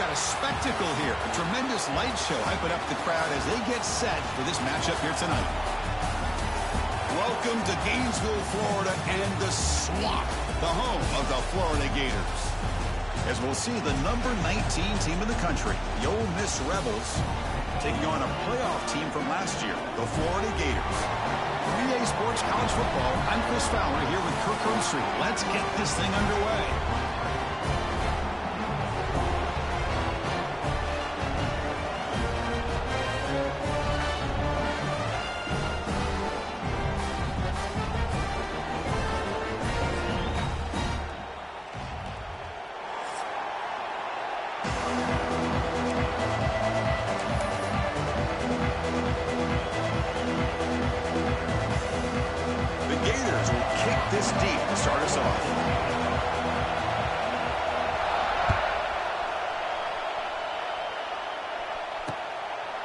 got a spectacle here. A tremendous light show hyping up the crowd as they get set for this matchup here tonight. Welcome to Gainesville, Florida, and the Swamp, the home of the Florida Gators. As we'll see the number 19 team in the country, the Ole Miss Rebels, taking on a playoff team from last year, the Florida Gators. 3A Sports College Football, I'm Chris Fowler here with Kirk Herbstreit. Let's get this thing underway.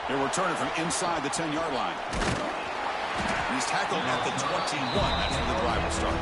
They're returning from inside the 10-yard line. He's tackled at the 21. That's where the drive will start.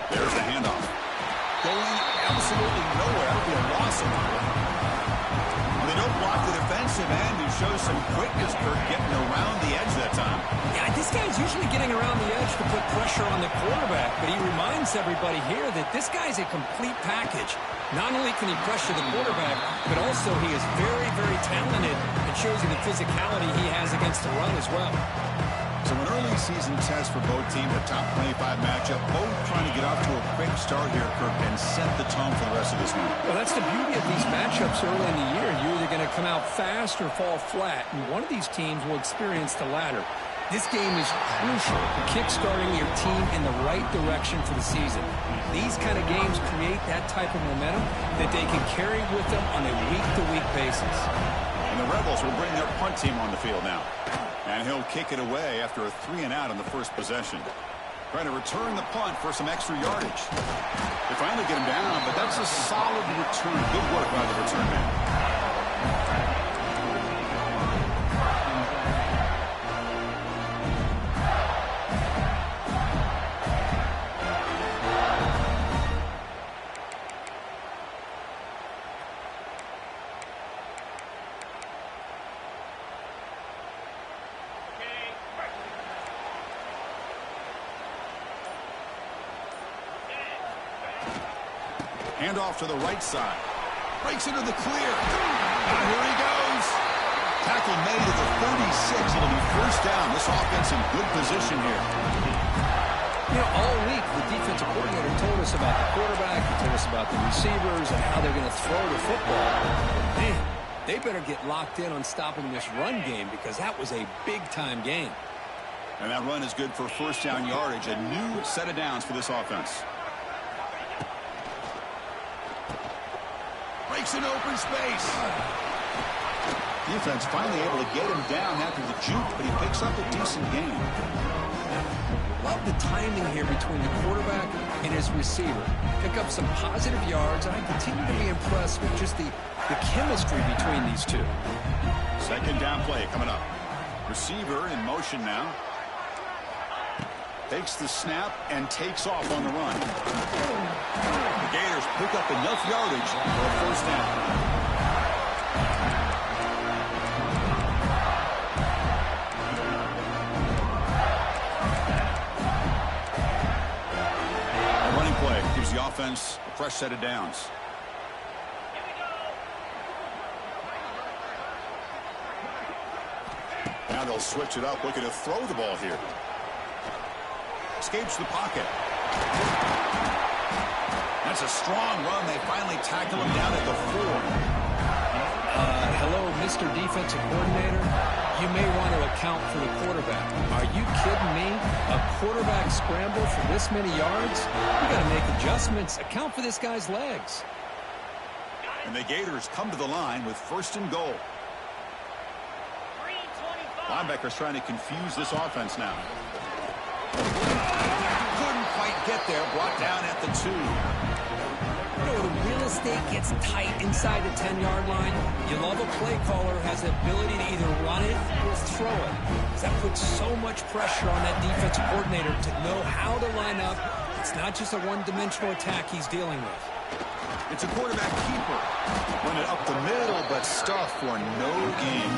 There's the handoff. Going absolutely nowhere. That'll be a loss of the play. They don't block the defensive end, who shows some quickness for getting around the edge that time. Yeah, this guy's usually getting around the edge to put pressure on the quarterback, but he reminds everybody here that this guy's a complete package. Not only can he pressure the quarterback, but also he is very, very talented and shows you the physicality he has against the run as well. So an early season test for both teams, a top 25 matchup, both trying to get off to a quick start here, Kirk, and set the tone for the rest of this one. Well, that's the beauty of these matchups early in the year. You're either going to come out fast or fall flat, and one of these teams will experience the latter. This game is crucial for kickstarting your team in the right direction for the season. These kind of games create that type of momentum that they can carry with them on a week-to-week basis. And the Rebels will bring their punt team on the field now. And he'll kick it away after a 3-and-out on the first possession. Trying to return the punt for some extra yardage. They finally get him down, but that's a solid return. Good work by the return man. Handoff to the right side. Breaks into the clear. And here he goes. Tackle made at the 36. It'll be first down. This offense in good position here. You know, all week the defensive coordinator told us about the quarterback. He told us about the receivers and how they're going to throw the football. But man, they better get locked in on stopping this run game because that was a big-time game. And that run is good for first down yardage. A new set of downs for this offense. Breaks an open space. Defense finally able to get him down after the juke, but he picks up a decent gain. Love the timing here between the quarterback and his receiver. Pick up some positive yards, and I continue to be impressed with just the chemistry between these two. Second down play coming up. Receiver in motion now. Takes the snap and takes off on the run. The Gators pick up enough yardage for a first down. A running play gives the offense a fresh set of downs. Now they'll switch it up, looking to throw the ball here. Escapes the pocket. That's a strong run. They finally tackle him down at the 4. Hello, Mr. Defensive Coordinator. You may want to account for the quarterback. Are you kidding me? A quarterback scramble for this many yards? You got to make adjustments. Account for this guy's legs. And the Gators come to the line with first and goal. 3:25 Linebackers trying to confuse this offense now. Couldn't quite get there. Brought down at the 2. You know, when real estate gets tight inside the 10-yard line, you love a play caller who has the ability to either run it or throw it. Because that puts so much pressure on that defensive coordinator to know how to line up. It's not just a one-dimensional attack he's dealing with. It's a quarterback keeper. Run it up the middle, but stuff for no gain.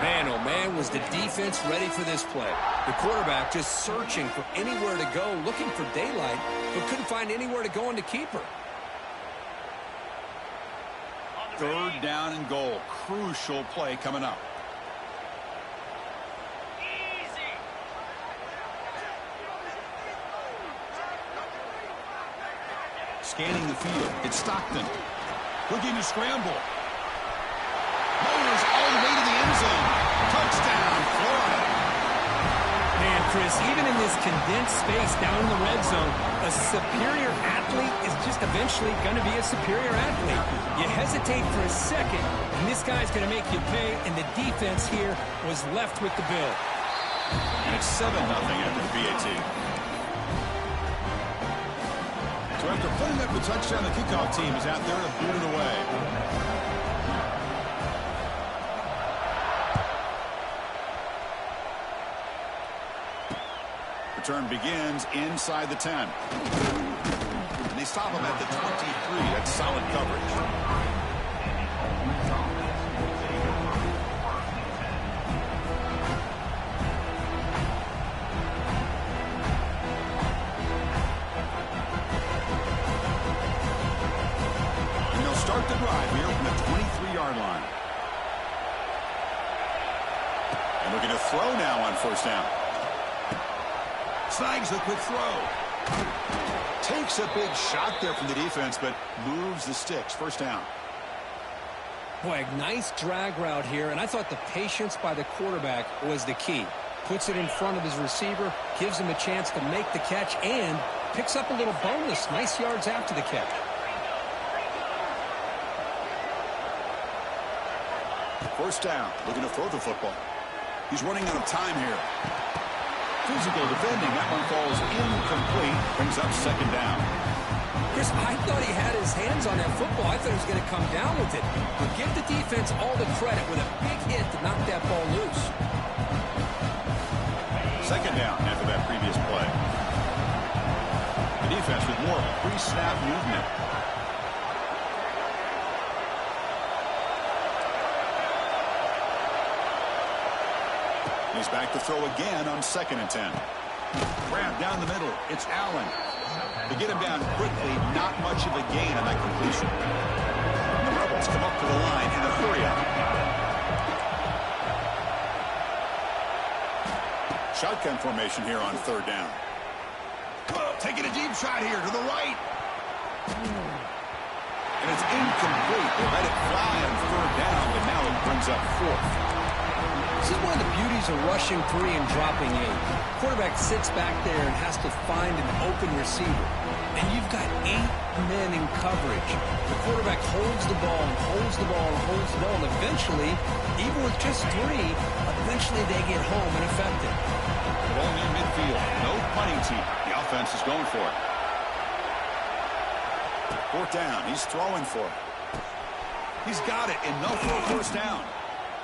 Man, oh man, was the defense ready for this play. The quarterback just searching for anywhere to go, looking for daylight, but couldn't find anywhere to go on the keeper. 3rd down and goal. Crucial play coming up. Scanning the field. It's Stockton. Looking to scramble. Motors all the way to the end zone. Touchdown, Florida. Man, Chris, even in this condensed space down in the red zone, a superior athlete is just eventually going to be a superior athlete. You hesitate for a second, and this guy's going to make you pay, and the defense here was left with the bill. And it's 7-0 after the PAT. So after putting up the touchdown, the kickoff team is out there to boot it away. Return begins inside the 10. And they stop him at the 23. That's solid coverage. Start the drive here from the 23-yard line. And looking to throw now on 1st down. Snags a quick throw. Takes a big shot there from the defense, but moves the sticks. 1st down. Boy, a nice drag route here, and I thought the patience by the quarterback was the key. Puts it in front of his receiver, gives him a chance to make the catch, and picks up a little bonus. Nice yards after the catch. 1st down, looking to throw the football. He's running out of time here. Physical defending. That one falls incomplete. Brings up 2nd down. Chris, I thought he had his hands on that football. I thought he was going to come down with it. But give the defense all the credit with a big hit to knock that ball loose. 2nd down after that previous play. The defense with more pre-snap movement. He's back to throw again on 2nd and 10. Grab down the middle. It's Allen. To get him down quickly, not much of a gain on that completion. And the Rebels come up to the line in a hurry-up. Shotgun formation here on 3rd down. Taking a deep shot here to the right. And it's incomplete. They let it fly on 3rd down, but now it brings up 4th. This is one of the beauties of rushing 3 and dropping 8. Quarterback sits back there and has to find an open receiver. And you've got 8 men in coverage. The quarterback holds the ball and holds the ball and holds the ball. And eventually, even with just 3, eventually they get home and effective. Ball near midfield. No punting team. The offense is going for it. 4th down. He's throwing for it. He's got it. Enough for a 1st down.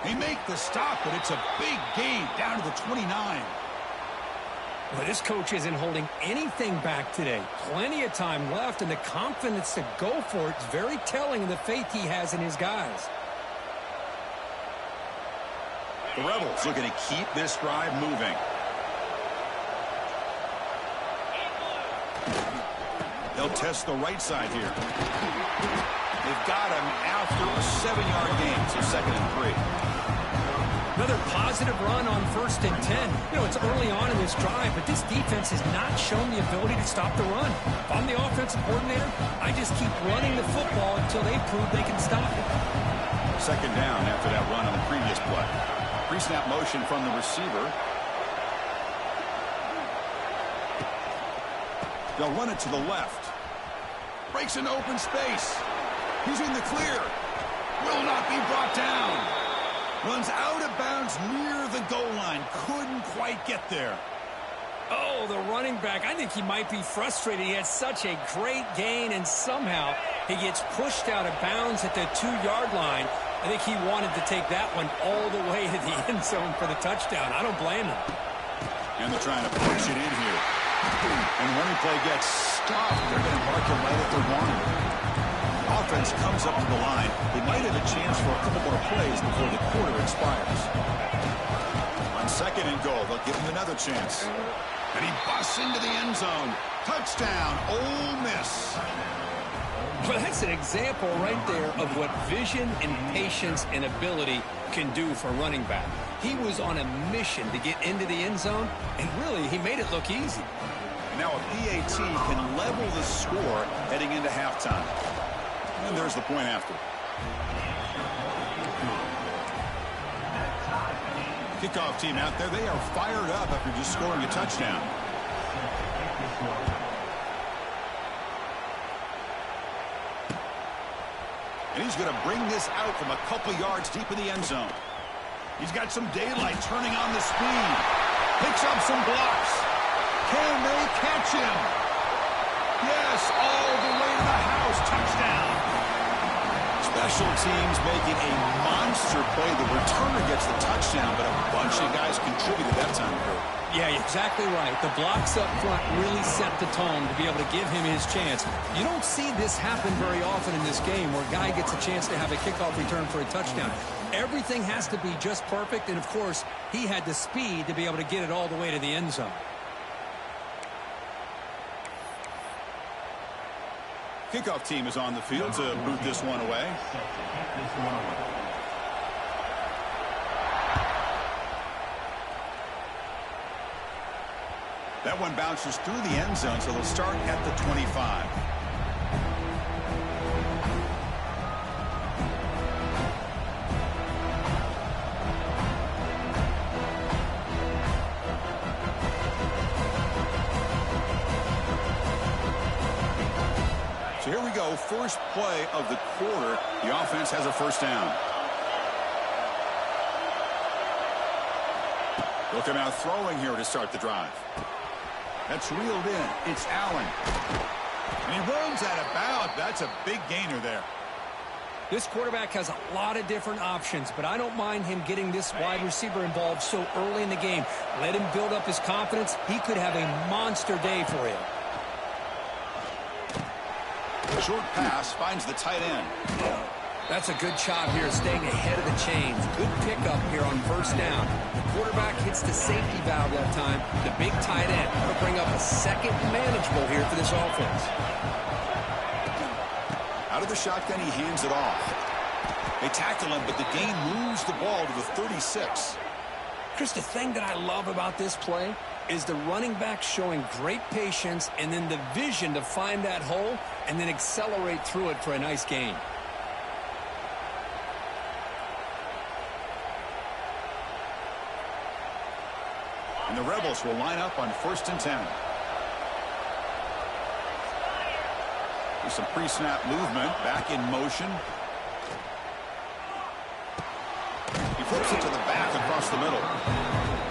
They make the stop, but it's a big gain down to the 29. Well, this coach isn't holding anything back today. Plenty of time left, and the confidence to go for it is very telling of the faith he has in his guys. The Rebels looking to keep this drive moving. They'll test the right side here. They've got him after a 7-yard gain, so 2nd and 3. Another positive run on 1st and 10. You know, it's early on in this drive, but this defense has not shown the ability to stop the run. If I'm the offensive coordinator, I just keep running the football until they prove they can stop it. 2nd down after that run on the previous play. Pre-snap motion from the receiver. They'll run it to the left. Breaks an open space. He's in the clear. Will not be brought down. Runs out of bounds yards near the goal line. Couldn't quite get there. Oh, the running back, I think he might be frustrated. He had such a great gain, and somehow he gets pushed out of bounds at the 2-yard line. I think he wanted to take that one all the way to the end zone for the touchdown. I don't blame him. And they're trying to push it in here. And when the play gets stopped, they're going to mark him right at the 1. Offense comes up to the line. They might have a chance for a couple more plays before the quarter expires. On 2nd and goal, they'll give him another chance. And he busts into the end zone. Touchdown, Ole Miss. Well, that's an example right there of what vision and patience and ability can do for running back. He was on a mission to get into the end zone, and really, he made it look easy. And now a PAT can level the score heading into halftime. And there's the point after. Kickoff team out there, they are fired up after just scoring a touchdown. And he's going to bring this out from a couple yards deep in the end zone. He's got some daylight turning on the speed. Picks up some blocks. Can they catch him? Yes, all the way to the house. Touchdown. Special teams making a monster play. The returner gets the touchdown, but a bunch of guys contributed that time. Yeah, exactly right. The blocks up front really set the tone to be able to give him his chance. You don't see this happen very often in this game where a guy gets a chance to have a kickoff return for a touchdown. Everything has to be just perfect, and of course, he had the speed to be able to get it all the way to the end zone. Kickoff team is on the field to boot this one away. That one bounces through the end zone, so they'll start at the 25. So here we go, first play of the quarter. The offense has a first down. They'll come out throwing here to start the drive. That's reeled in. It's Allen. And he runs out of bounds. That's a big gainer there. This quarterback has a lot of different options, but I don't mind him getting this wide receiver involved so early in the game. Let him build up his confidence. He could have a monster day for him. Short pass finds the tight end. That's a good job here staying ahead of the chains. Good pickup here on first down. The quarterback hits the safety valve that time. The big tight end will bring up a second manageable here for this offense. Out of the shotgun, he hands it off. They tackle him, but the gain moves the ball to the 36. Chris, the thing that I love about this play is the running back showing great patience and then the vision to find that hole and then accelerate through it for a nice gain. And the Rebels will line up on 1st and 10. There's some pre-snap movement, back in motion. He flips it to the back across the middle.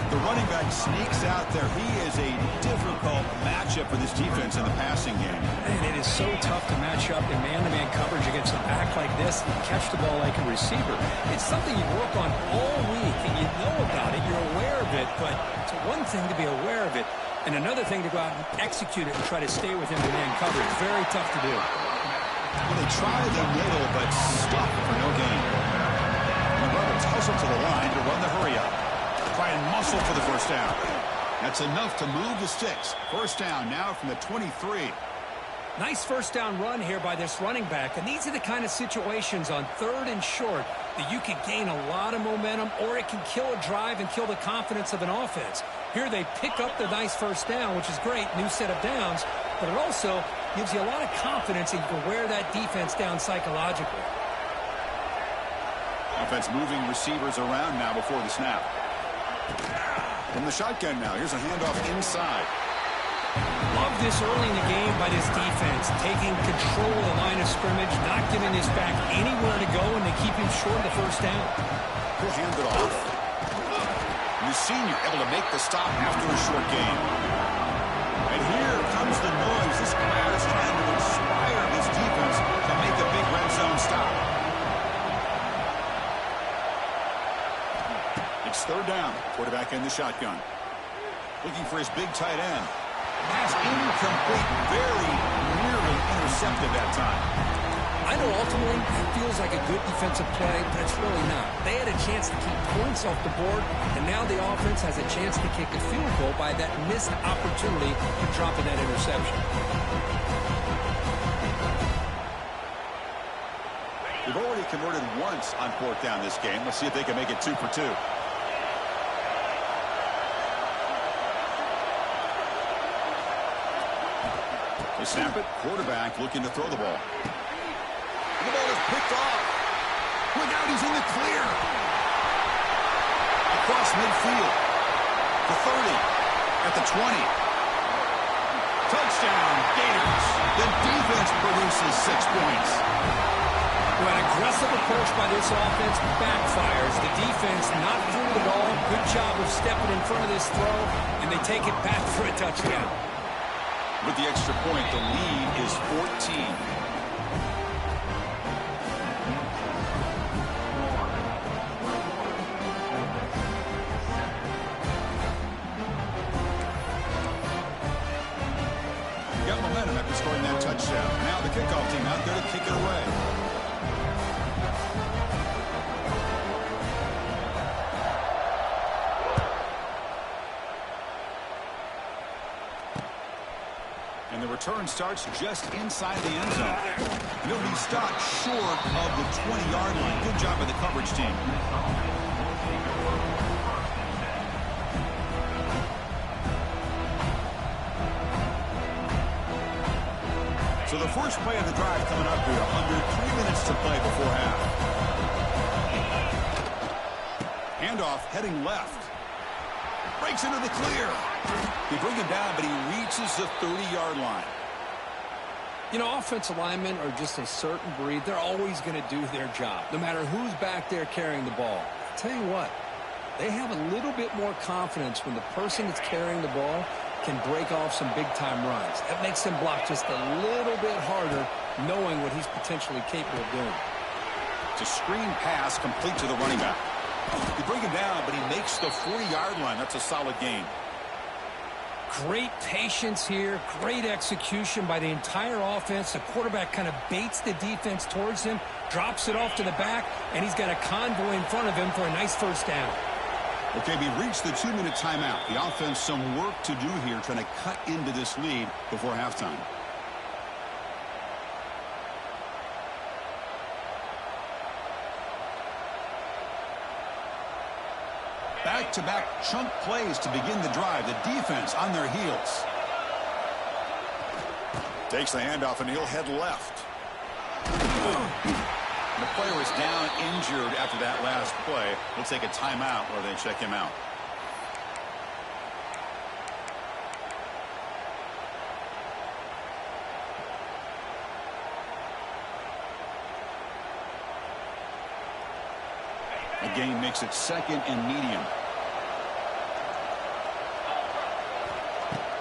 The running back sneaks out there. He is a difficult matchup for this defense in the passing game. And it is so tough to match up in man-to-man coverage against a back like this and catch the ball like a receiver. It's something you work on all week, and you know about it. You're aware of it, but it's one thing to be aware of it, and another thing to go out and execute it and try to stay within the man coverage. Very tough to do. Well, they try the middle, but stop for no gain. And the Rebels hustle to the line to run the hurry-up. Try and muscle for the first down. That's enough to move the sticks. First down now from the 23. Nice first down run here by this running back, and these are the kind of situations on 3rd and short that you can gain a lot of momentum, or it can kill a drive and kill the confidence of an offense. Here they pick up the nice first down, which is great, new set of downs, but it also gives you a lot of confidence and you can wear that defense down psychologically. Offense moving receivers around now before the snap. From the shotgun now, here's a handoff inside. Love this early in the game by this defense, taking control of the line of scrimmage, not giving this back anywhere to go, and they keep him short of the first down. He'll hand it off. The senior able to make the stop after a short game. And here comes the noise. This crowd is trying to inspire this defense to make a big red zone stop. It's third down. Quarterback in the shotgun. Looking for his big tight end. Pass incomplete. Very nearly intercepted that time. I know ultimately it feels like a good defensive play, but it's really not. They had a chance to keep points off the board, and now the offense has a chance to kick a field goal by that missed opportunity to drop in that interception. They've already converted once on fourth down this game. Let's see if they can make it 2 for 2. They snap it. Quarterback looking to throw the ball. The ball is picked off. Look out, he's in the clear. Across midfield. The 30. At the 20. Touchdown, Gators. The defense produces 6 points. Well, an aggressive approach by this offense backfires. The defense not fooled at all. Good job of stepping in front of this throw, and they take it back for a touchdown. With the extra point, the lead is 14. Got momentum after scoring that touchdown. Now the kickoff team out there to kick it away. And the return starts just inside the end zone. And it'll be stopped short of the 20-yard line. Good job by the coverage team. So the first play of the drive coming up here. Under 3 minutes to play before half. Handoff heading left. Breaks into the clear. They bring him down, but he reaches the 30-yard line. You know, offensive linemen are just a certain breed. They're always going to do their job, no matter who's back there carrying the ball. I'll tell you what, they have a little bit more confidence when the person that's carrying the ball can break off some big-time runs. That makes them block just a little bit harder, knowing what he's potentially capable of doing. It's a screen pass complete to the running back. They bring him down, but he makes the 40-yard line. That's a solid gain. Great patience here, great execution by the entire offense. The quarterback kind of baits the defense towards him, drops it off to the back, and he's got a convoy in front of him for a nice first down. Okay, we reached the 2-minute timeout. The offense some work to do here, trying to cut into this lead before halftime. Back-to-back chunk plays to begin the drive. The defense on their heels. Takes the handoff, and he'll head left. The player is down injured after that last play. We'll take a timeout while they check him out. The game makes it second and medium.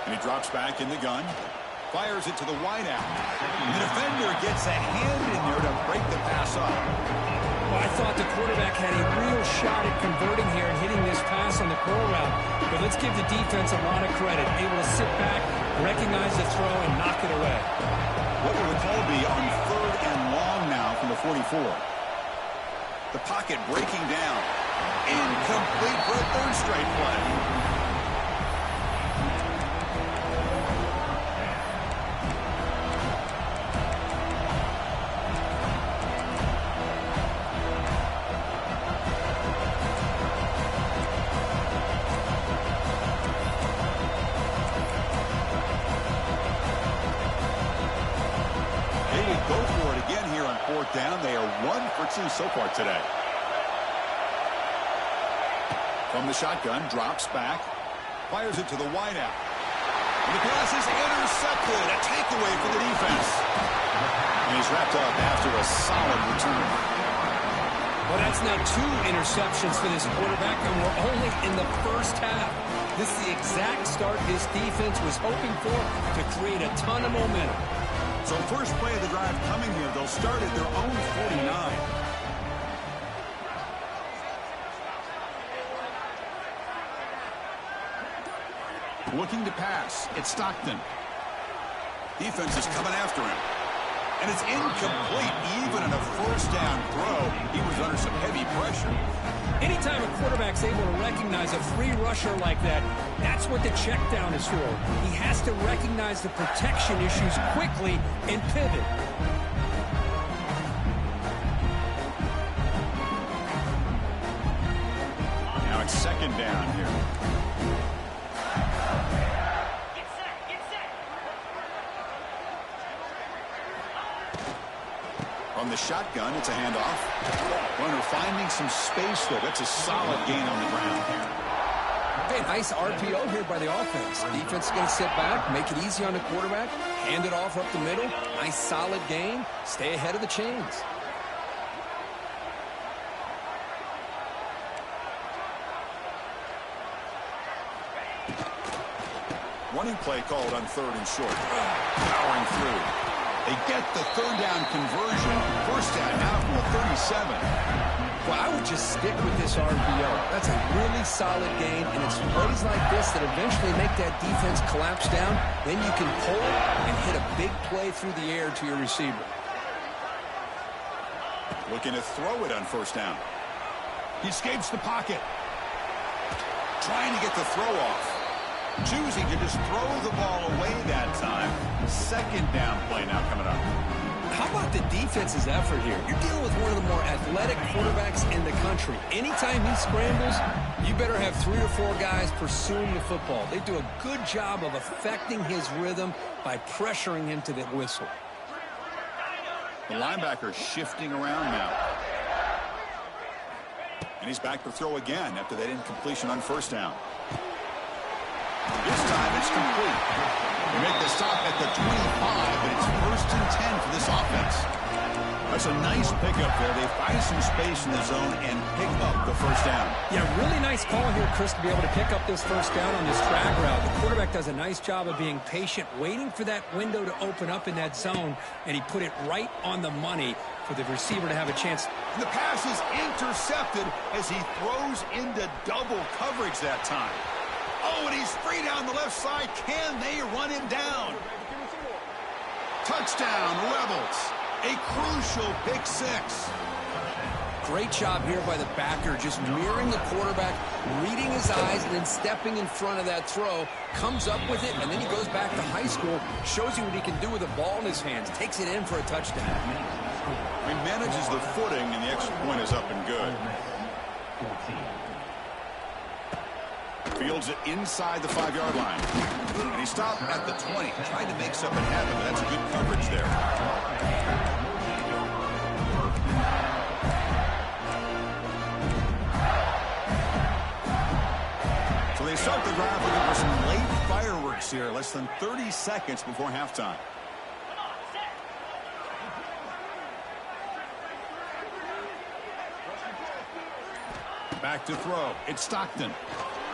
And he drops back in the gun. Fires it to the wideout. The defender gets a hand in there to break the pass up. Well, I thought the quarterback had a real shot at converting here and hitting this pass on the curl route. But let's give the defense a lot of credit. Able to sit back, recognize the throw, and knock it away. What will the call be on third and long now from the 44? The pocket breaking down. Incomplete for a third straight play. Down. They are 1 for 2 so far today. From the shotgun, drops back, fires it to the wideout. And the pass is intercepted. A takeaway for the defense. And he's wrapped up after a solid return. Well, that's now 2 interceptions for this quarterback, and we're only in the first half. This is the exact start his defense was hoping for to create a ton of momentum. So first play of the drive coming here. They'll start at their own 49. Looking to pass. It's Stockton. Defense is coming after him. And it's incomplete. Even in a first down throw, he was under some heavy pressure. Anytime a quarterback's able to recognize a free rusher like that, that's what the check down is for. He has to recognize the protection issues quickly and pivot. Now it's second down here. On the shotgun, it's a handoff. Runner finding some space there. That's a solid gain on the ground here. Hey, nice RPO here by the offense. Defense is going to sit back, make it easy on the quarterback, hand it off up the middle. Nice solid gain. Stay ahead of the chains. Running play called on 3rd and short. Powering through. They get the 3rd down conversion. First down now from the 37. Well, I would just stick with this RPO. That's a really solid gain, and it's plays like this that eventually make that defense collapse down. Then you can pull it and hit a big play through the air to your receiver. Looking to throw it on first down. He escapes the pocket. Trying to get the throw off. Choosing to just throw the ball away that time. Second down play now coming up. How about the defense's effort here? You're dealing with one of the more athletic quarterbacks in the country. Anytime he scrambles, you better have 3 or 4 guys pursuing the football. They do a good job of affecting his rhythm by pressuring him to the whistle. The linebacker shifting around now. And he's back to throw again after that incompletion on first down. This time it's complete. They make the stop at the 25, but it's 1st and 10 for this offense. That's a nice pickup there. They find some space in the zone and pick up the first down. Yeah, really nice call here, Chris, to be able to pick up this first down on this drag route. The quarterback does a nice job of being patient, waiting for that window to open up in that zone, and he put it right on the money for the receiver to have a chance. The pass is intercepted as he throws into double coverage that time. Oh, and he's free down the left side. Can they run him down? Touchdown, Rebels. A crucial pick 6. Great job here by the backer, just mirroring the quarterback, reading his eyes, and then stepping in front of that throw. Comes up with it, and then he goes back to high school, shows you what he can do with the ball in his hands, takes it in for a touchdown. He manages the footing, and the extra point is up and good. Fields it inside the 5-yard line. And he stopped at the 20, trying to make something happen, but that's a good coverage there. So they start the drive looking for some late fireworks here, less than 30 seconds before halftime. Back to throw. It's Stockton.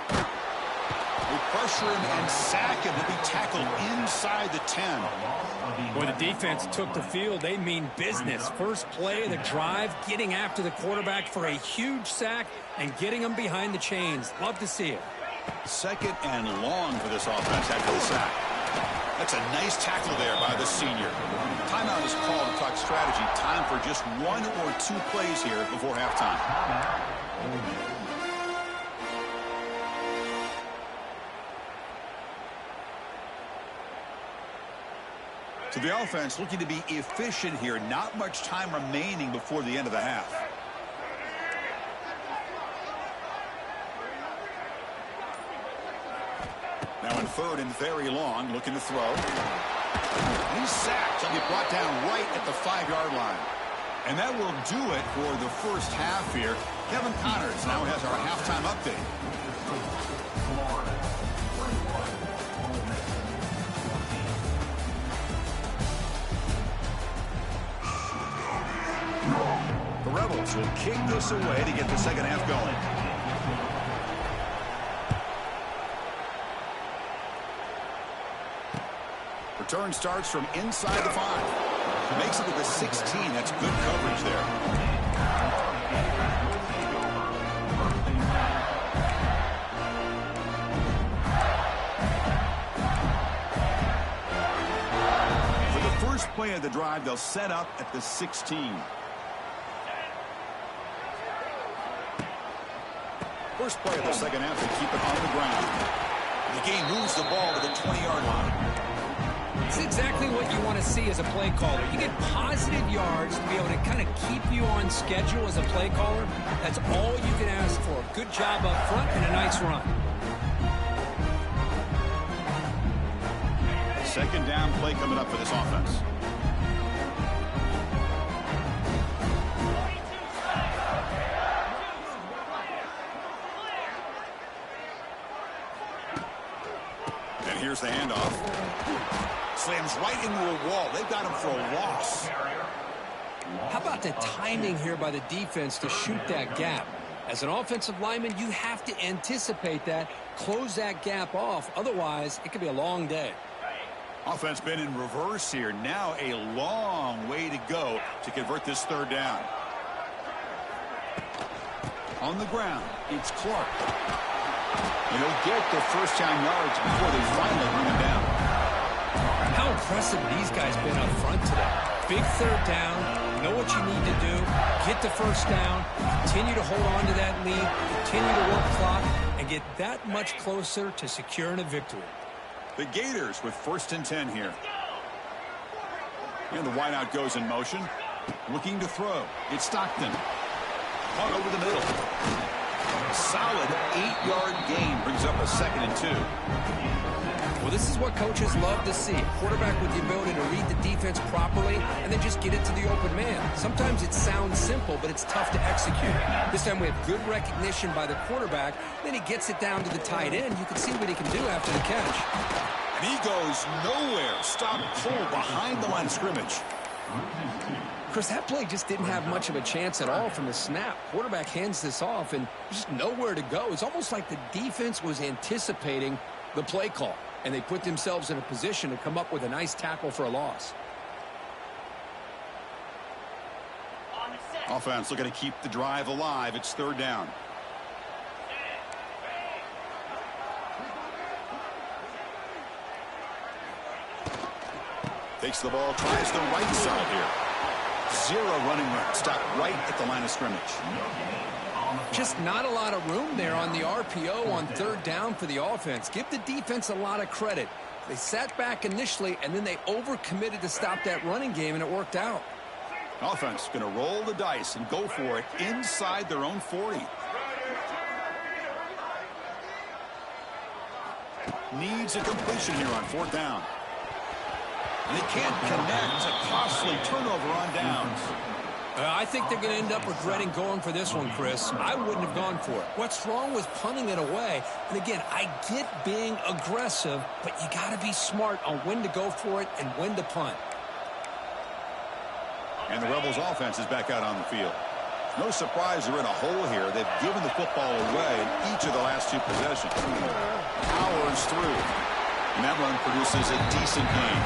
They pressure him and sack him. He'll be tackled inside the 10. Boy, the defense took the field. They mean business. First play of the drive, getting after the quarterback for a huge sack and getting him behind the chains. Love to see it. Second and long for this offense after the sack. That's a nice tackle there by the senior. Timeout is called to talk strategy. Time for just 1 or 2 plays here before halftime. So the offense looking to be efficient here. Not much time remaining before the end of the half. Now in 3rd and very long, looking to throw. He's sacked. He'll be brought down right at the 5-yard line. And that will do it for the first half here. Kevin Connors now has our halftime update. The Rebels offense will kick this away to get the second half going. Return starts from inside the 5. Makes it to the 16. That's good coverage there. For the first play of the drive, they'll set up at the 16. First play of the second half, they keep it on the ground. The game moves the ball to the 20-yard line. It's exactly what you want to see as a play caller. You get positive yards to be able to kind of keep you on schedule as a play caller. That's all you can ask for. Good job up front and a nice run. Second down play coming up for this offense. And here's the handoff. Slams right into a wall. They've got him for a loss. How about the timing here by the defense to shoot that gap? As an offensive lineman, you have to anticipate that, close that gap off. Otherwise, it could be a long day. Offense been in reverse here. Now a long way to go to convert this third down. On the ground, it's Clark. And he'll get the first down yards before they finally bring him down. How impressive these guys been up front today. Big third down, know what you need to do, get the first down, continue to hold on to that lead, continue to work clock, and get that much closer to securing a victory. The Gators with 1st and 10 here. And the wideout goes in motion. Looking to throw. It's Stockton. Caught over the middle. Solid 8-yard gain brings up a 2nd and 2. Well, this is what coaches love to see. A quarterback with the ability to read the defense properly and then just get it to the open man. Sometimes it sounds simple, but it's tough to execute. This time we have good recognition by the quarterback. Then he gets it down to the tight end. You can see what he can do after the catch. And he goes nowhere. Stop pull behind the line of scrimmage. Chris, that play just didn't have much of a chance at all from the snap. Quarterback hands this off and just nowhere to go. It's almost like the defense was anticipating the play call, and they put themselves in a position to come up with a nice tackle for a loss. Offense looking to keep the drive alive. It's 3rd down. Takes the ball, tries the right side here. 0 running room. Stop right at the line of scrimmage. Just not a lot of room there on the RPO on 3rd down for the offense. Give the defense a lot of credit. They sat back initially, and then they overcommitted to stop that running game, and it worked out. Offense going to roll the dice and go for it inside their own 40. Needs a completion here on 4th down. And they can't connect. A costly turnover on downs. I think they're going to end up regretting going for this one, Chris. I wouldn't have gone for it. What's wrong with punting it away? And again, I get being aggressive, but you got to be smart on when to go for it and when to punt. And the Rebels offense is back out on the field. No surprise they're in a hole here. They've given the football away in each of the last 2 possessions. Powers through. And that run produces a decent gain.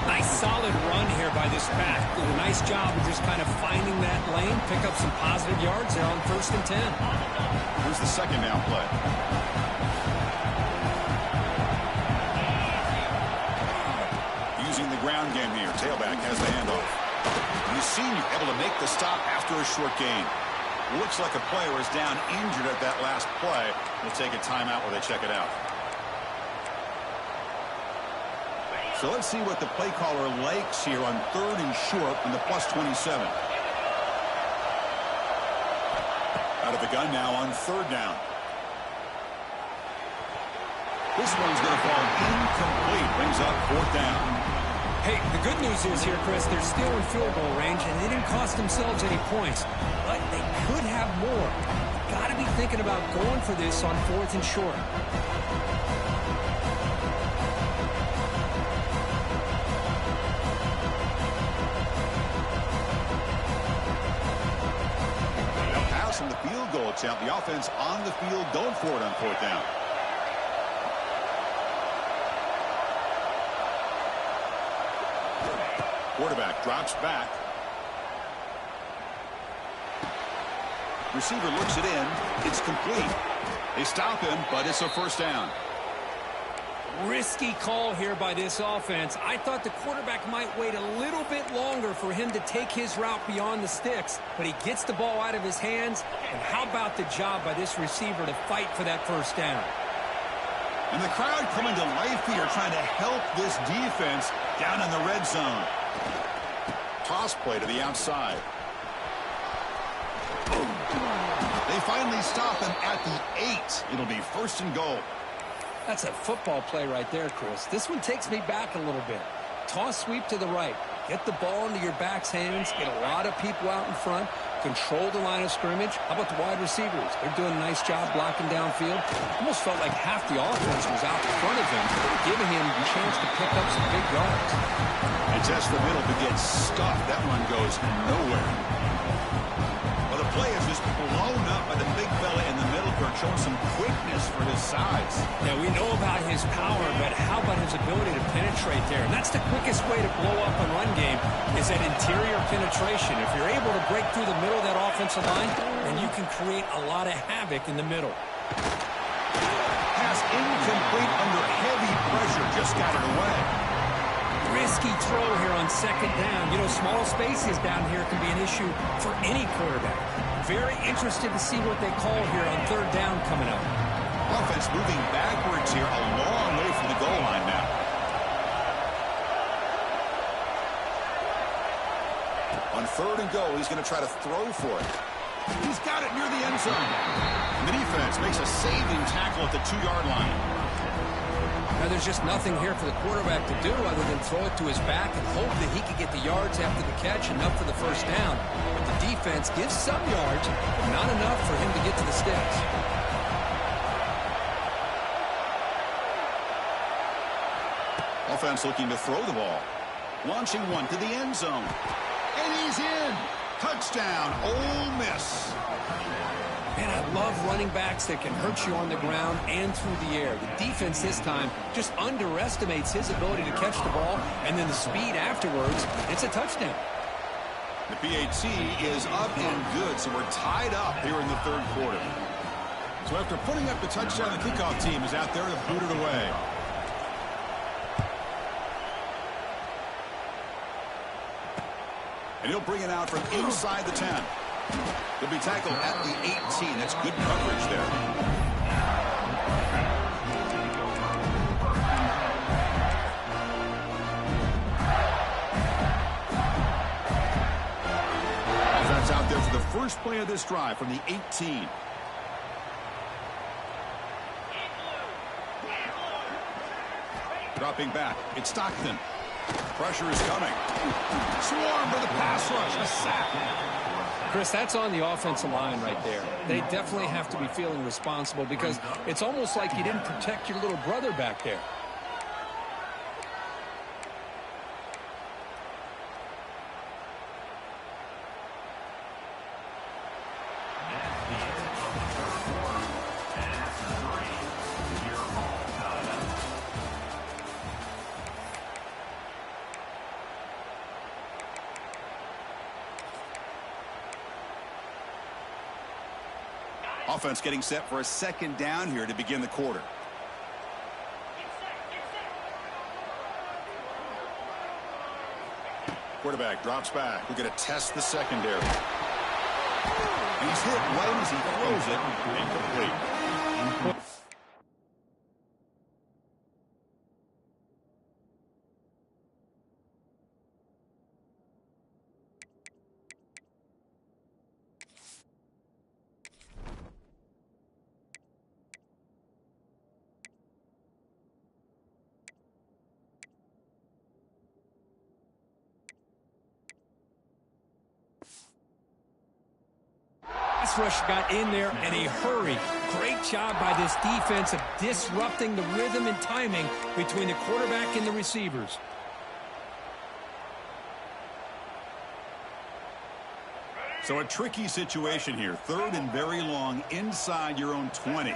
Nice solid run here by this back. Did a nice job of just kind of finding that lane, pick up some positive yards there on 1st and 10. Here's the 2nd down play. Using the ground game here. Tailback has the handoff. And the senior able to make the stop after a short gain. Looks like a player is down injured at that last play. We'll take a timeout while they check it out. So let's see what the play caller likes here on 3rd and short from the +27. Out of the gun now on 3rd down. This one's going to fall incomplete. Brings up 4th down. Hey, the good news is here, Chris, they're still in field goal range, and they didn't cost themselves any points. But they could have more. Got to be thinking about going for this on 4th and short. missing the field goal attempt. The offense on the field going for it on fourth down. Quarterback drops back. Receiver looks it in. It's complete. They stop him, but it's a first down. Risky call here by this offense. I thought the quarterback might wait a little bit longer for him to take his route beyond the sticks, but he gets the ball out of his hands. And how about the job by this receiver to fight for that first down? And the crowd coming to life here, trying to help this defense down in the red zone. Toss play to the outside. They finally stop him at the 8. It'll be first and goal. That's a football play right there, Chris. This one takes me back a little bit. Toss sweep to the right. Get the ball into your back's hands. Get a lot of people out in front. Control the line of scrimmage. How about the wide receivers? They're doing a nice job blocking downfield. Almost felt like half the offense was out in front of him, giving him a chance to pick up some big yards. And test the middle to get stuffed. That one goes nowhere. Well, the play is just blown up by the big fella in the middle, Kirk, showing some quickness for his size. Yeah, we know about his power, but how about his ability to penetrate there? And that's the quickest way to blow up a run game is that interior penetration. If you're able to break through the middle of that offensive line, then you can create a lot of havoc in the middle. Pass incomplete under heavy pressure. Just got it away. Risky throw here on second down. You know, small spaces down here can be an issue for any quarterback. Very interested to see what they call here on third down coming up. Offense moving backwards here, a long way from the goal line now. On third and goal, he's going to try to throw for it. He's got it near the end zone. And the defense makes a saving tackle at the 2-yard line. Now, there's just nothing here for the quarterback to do other than throw it to his back and hope that he can get the yards after the catch, enough for the first down. But the defense gives some yards, but not enough for him to get to the sticks. Offense looking to throw the ball. Launching one to the end zone. And he's in. Touchdown, Ole Miss. Man, I love running backs that can hurt you on the ground and through the air. The defense this time just underestimates his ability to catch the ball, and then the speed afterwards, it's a touchdown. The PAT is up and good, so we're tied up here in the third quarter. So after putting up the touchdown, the kickoff team is out there to boot it away. And he'll bring it out from inside the 10. He'll be tackled at the 18. That's good coverage there. Offense out there for the first play of this drive from the 18. Dropping back. It's Stockton. Pressure is coming. Swarm for the pass rush. A sack. Chris, that's on the offensive line right there. They definitely have to be feeling responsible because it's almost like you didn't protect your little brother back there. Offense getting set for a second down here to begin the quarter. Quarterback drops back. We're going to test the secondary. And he's hit right as he throws it. Incomplete. Rush got in there in a hurry. Great job by this defense of disrupting the rhythm and timing between the quarterback and the receivers. So a tricky situation here. 3rd and very long inside your own 20.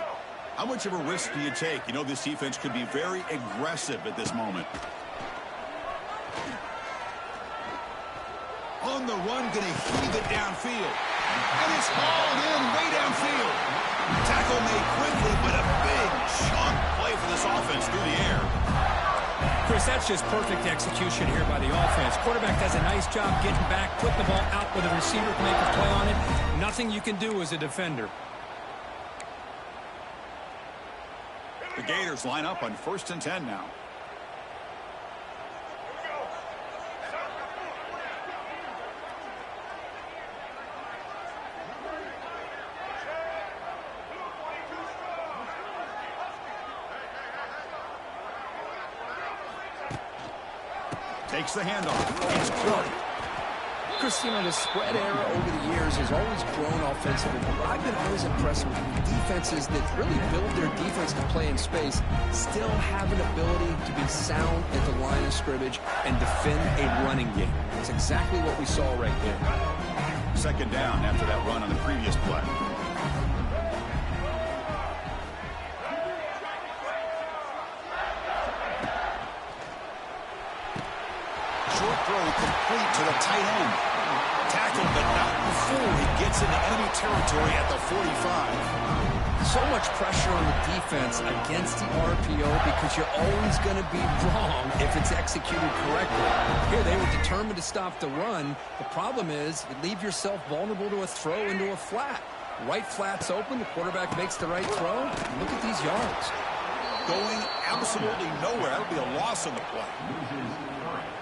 How much of a risk do you take? You know, this defense could be very aggressive at this moment. On the run, going to heave it downfield. And it's hauled in way downfield. Tackle made quickly, but a big chunk play for this offense through the air. Chris, that's just perfect execution here by the offense. Quarterback does a nice job getting back, putting the ball out where the receiver can make a play on it. Nothing you can do as a defender. The Gators line up on 1st and 10 now. Takes the handoff. It's caught. Chris, you know, the spread era over the years has always grown offensively, but I've been always impressed with defenses that really build their defense to play in space, still have an ability to be sound at the line of scrimmage and defend a running game. That's exactly what we saw right there. 2nd down after that run on the previous play. Short throw complete to the tight end. Tackled, but not before he gets into enemy territory at the 45. So much pressure on the defense against the RPO because you're always going to be wrong if it's executed correctly. Here, they were determined to stop the run. The problem is you leave yourself vulnerable to a throw into a flat. Right flat's open. The quarterback makes the right throw. Look at these yards. Going absolutely nowhere. That'll be a loss on the play.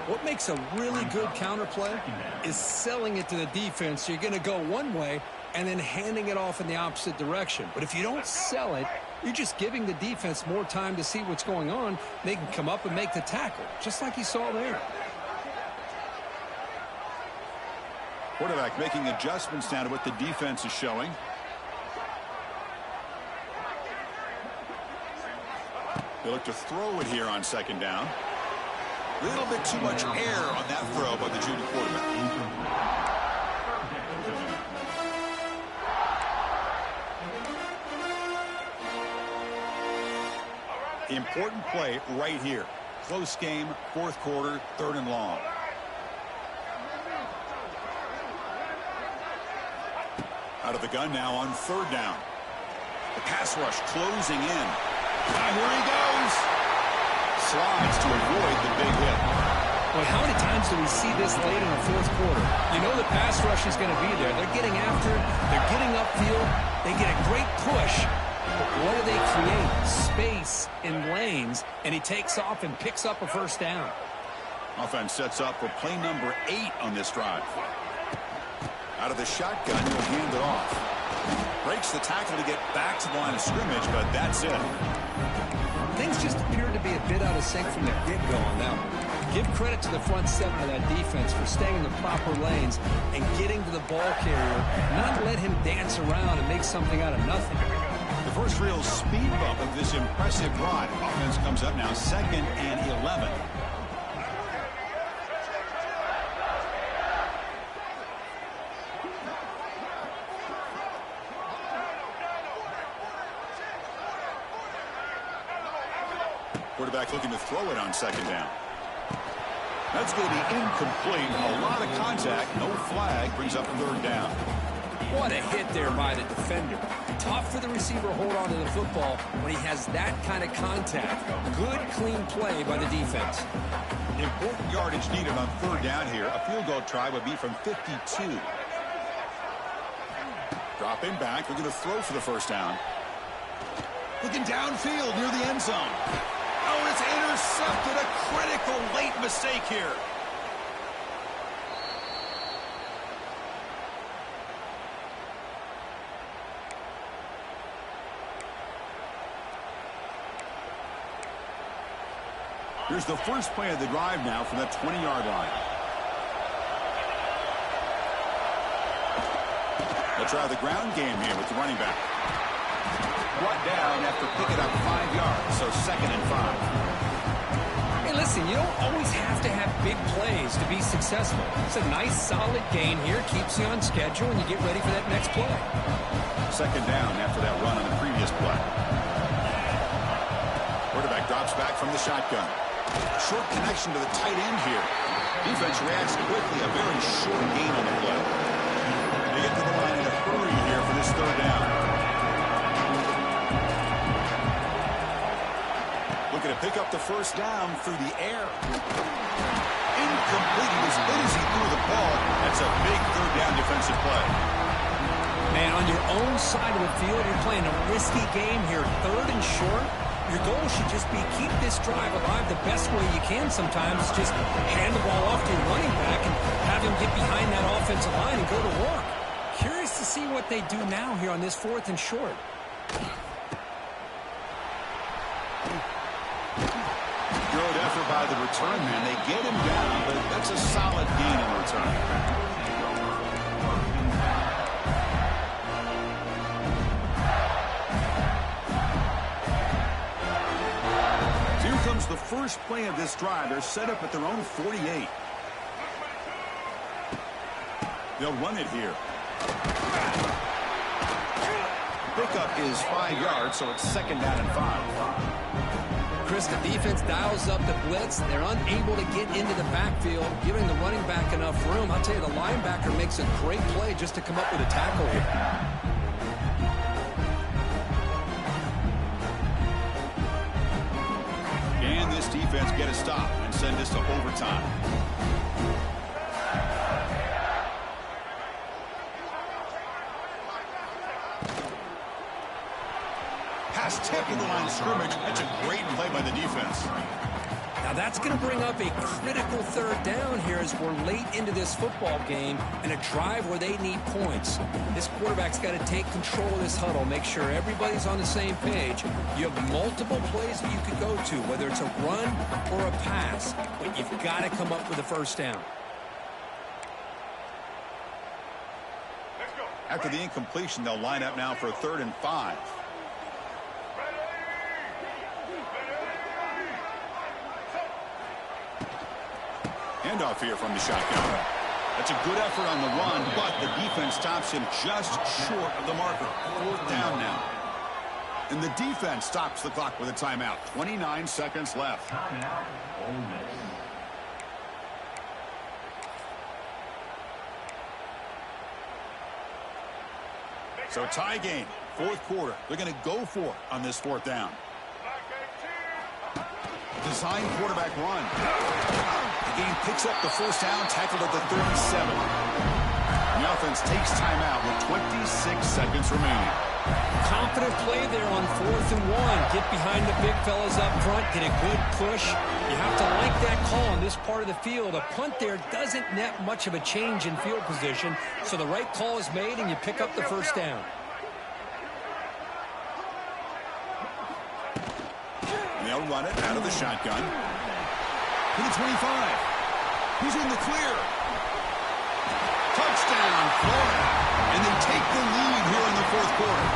What makes a really good counter play is selling it to the defense. So you're going to go one way and then handing it off in the opposite direction. But if you don't sell it, you're just giving the defense more time to see what's going on. They can come up and make the tackle, just like you saw there. Quarterback making adjustments now to what the defense is showing. They look to throw it here on 2nd down. A little bit too much air on that throw by the junior quarterback. Important play right here. Close game, 4th quarter, 3rd and long. Out of the gun now on 3rd down. The pass rush closing in. And here he goes. Slides to avoid the big hit. Well, how many times do we see this late in the 4th quarter? You know the pass rush is going to be there. They're getting after it. They're getting upfield. They get a great push. But what do they create? Space in lanes, and he takes off and picks up a 1st down. Offense sets up for play number 8 on this drive. Out of the shotgun, he'll hand it off. Breaks the tackle to get back to the line of scrimmage, but that's it. Things just appear to be a bit out of sync from the get-go on that one. Give credit to the front 7 of that defense for staying in the proper lanes and getting to the ball carrier, not let him dance around and make something out of nothing. The first real speed bump of this impressive drive. Offense comes up now 2nd and 11. Quarterback looking to throw it on 2nd down. That's going to be incomplete. A lot of contact. No flag. Brings up 3rd down. What a hit there by the defender. Tough for the receiver to hold on to the football when he has that kind of contact. Good, clean play by the defense. Important yardage needed on 3rd down here. A field goal try would be from 52. Dropping back. We're going to throw for the 1st down. Looking downfield near the end zone. Oh, and it's intercepted. A critical late mistake here. Here's the first play of the drive now from that 20-yard line. They'll try the ground game here with the running back. Brought down after picking up 5 yards, so 2nd and 5. Hey, listen, Listen, you don't always have to have big plays to be successful. It's a nice, solid gain here. Keeps you on schedule, and you get ready for that next play. Second down after that run on the previous play. Quarterback drops back from the shotgun. Short connection to the tight end here. Defense reacts quickly. A very short gain on the play. They get to the line in a hurry here for this third down. Looking to pick up the first down through the air. Incomplete. He was hit as he threw the ball. That's a big third down defensive play. Man, on your own side of the field, you're playing a risky game here. Third and short. Your goal should just be keep this drive alive the best way you can sometimes. Just hand the ball off to your running back and have him get behind that offensive line and go to work. Curious to see what they do now here on this fourth and short. Good effort by the return man. They get him down, but that's a solid gain in return. Here comes the first play of this drive. They're set up at their own 48. They'll run it here. Pickup is 5 yards, so it's second down and 5. Chris, the defense dials up the blitz. They're unable to get into the backfield, giving the running back enough room. I'll tell you, the linebacker makes a great play just to come up with a tackle here. Can this defense get a stop and send this to overtime? Pass taking the line of scrimmage. That's a great play by the defense. Now that's going to bring up a critical third down here as we're late into this football game and a drive where they need points. This quarterback's got to take control of this huddle, make sure everybody's on the same page. You have multiple plays that you could go to, whether it's a run or a pass, but you've got to come up with a first down. After the incompletion, they'll line up now for a 3rd and 5. Handoff here from the shotgun. That's a good effort on the run, but the defense stops him just short of the marker. 4th down now. And the defense stops the clock with a timeout. 29 seconds left. So tie game, 4th quarter. They're going to go for it on this 4th down. Design quarterback run. The game picks up the first down, tackled at the 37. The offense takes timeout with 26 seconds remaining. Confident play there on 4th and 1. Get behind the big fellas up front, get a good push. You have to like that call on this part of the field. A punt there doesn't net much of a change in field position, so the right call is made and you pick up the first down. They'll run it out of the shotgun. To the 25. He's in the clear. Touchdown, Florida. And they take the lead here in the 4th quarter.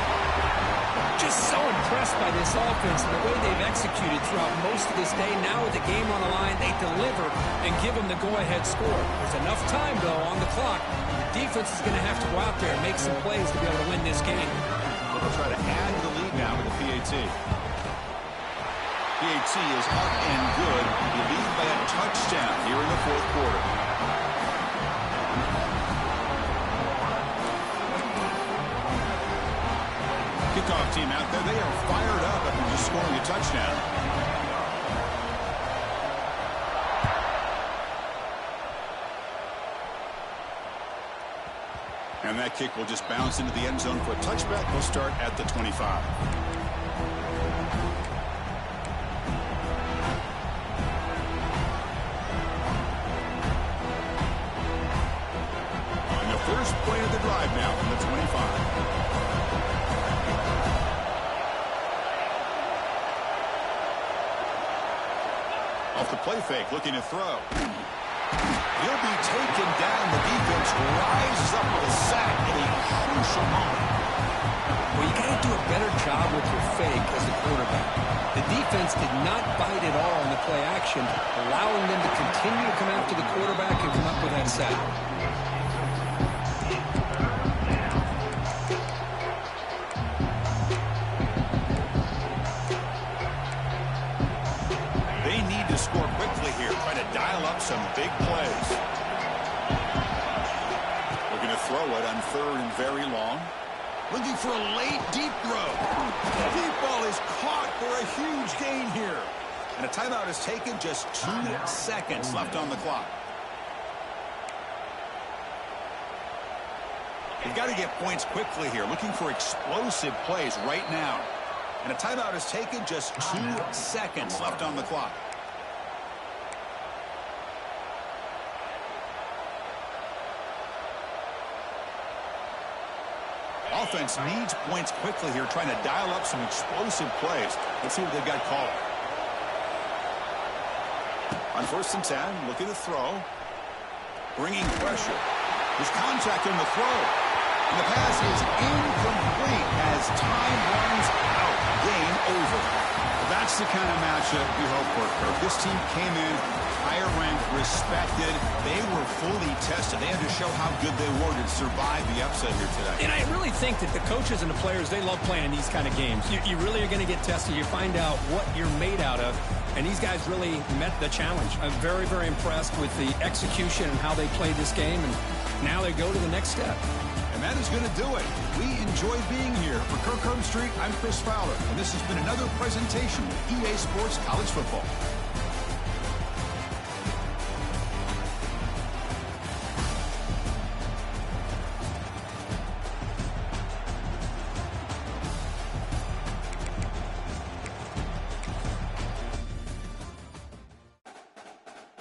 Just so impressed by this offense and the way they've executed throughout most of this day. Now with the game on the line, they deliver and give them the go-ahead score. There's enough time, though, on the clock. The defense is going to have to go out there and make some plays to be able to win this game. They'll try to add to the lead now with the PAT. PAT is up and good. You lead by a touchdown here in the 4th quarter. Kickoff team out there. They are fired up after just scoring a touchdown. And that kick will just bounce into the end zone for a touchback. We'll start at the 25. First play of the drive now from the 25. Off the play fake, looking to throw. He'll be taken down. The defense rises up with a sack at a crucial moment. Well, you got to do a better job with your fake as a quarterback. The defense did not bite at all in the play action, allowing them to continue to come after the quarterback and come up with that sack. They need to score quickly here, try to dial up some big plays. Looking to throw it on 3rd and very long. Looking for a late deep throw. The deep ball is caught for a huge gain here. And a timeout is taken, just 2 seconds left on the clock. They've got to get points quickly here, looking for explosive plays right now. And a timeout is taken, just 2 seconds left on the clock. Offense needs points quickly here, trying to dial up some explosive plays. Let's see what they've got called. On 1st and 10, looking to throw. Bringing pressure. There's contact on the throw. And the pass is incomplete as time runs out. Game over. That's the kind of matchup you hope for, Kirk. This team came in higher ranked, respected. They were fully tested. They had to show how good they were to survive the upset here today. And I really think that the coaches and the players, they love playing these kind of games. You really are going to get tested. You find out what you're made out of. And these guys really met the challenge. I'm very, very impressed with the execution and how they played this game. And now they go to the next step. And that is going to do it. We enjoyed being here. For Kirk Herbstreit, I'm Chris Fowler. And this has been another presentation of EA Sports College Football.